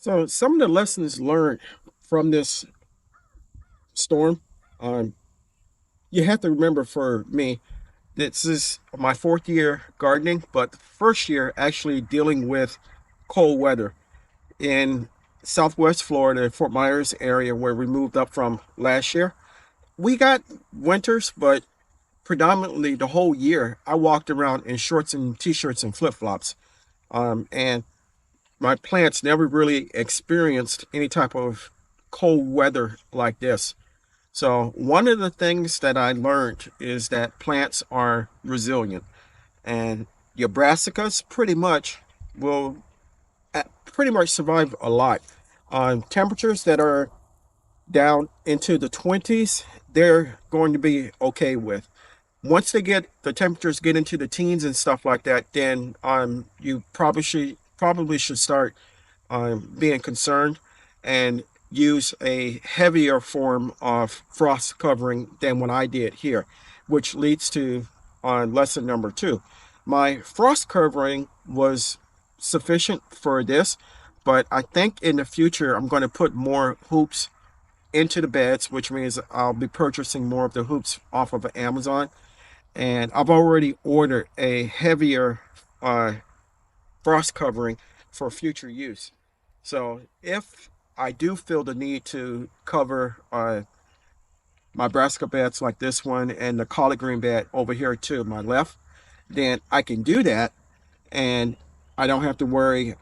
So some of the lessons learned from this storm, um, you have to remember for me, this is my fourth year gardening, but the first year actually dealing with cold weather in Southwest Florida, Fort Myers area where we moved up from last year. We got winters, but predominantly the whole year I walked around in shorts and t-shirts and flip-flops. And my plants never really experienced any type of cold weather like this. So one of the things that I learned is that plants are resilient, and your brassicas will pretty much survive a lot. On temperatures that are down into the 20s, they're going to be okay with. Once the temperatures get into the teens and stuff like that, then you probably should start being concerned and use a heavier form of frost covering than what I did here, which leads to lesson number two. My frost covering was sufficient for this, but I think in the future I'm going to put more hoops into the beds, which means I'll be purchasing more of the hoops off of Amazon. And I've already ordered a heavier uh, frost covering for future use. So if I do feel the need to cover my brassica beds like this one and the collard green bed over here to my left, then I can do that, and I don't have to worry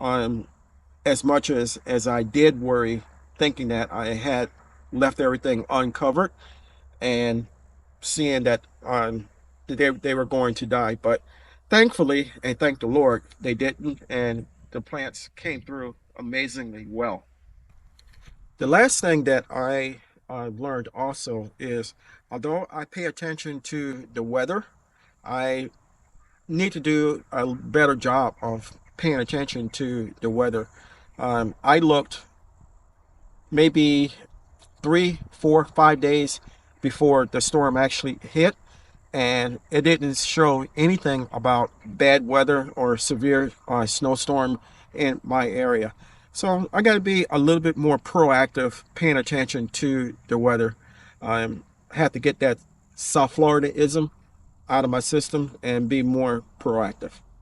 as much as I did worry, thinking that I had left everything uncovered and seeing that they were going to die. But thankfully, and thank the Lord, they didn't, and the plants came through amazingly well. The last thing that I learned also is, although I pay attention to the weather, I need to do a better job of paying attention to the weather. I looked maybe 3, 4, 5 days before the storm actually hit, and it didn't show anything about bad weather or severe snowstorm in my area. So I got to be a little bit more proactive, paying attention to the weather. I have to get that South Floridaism out of my system and be more proactive.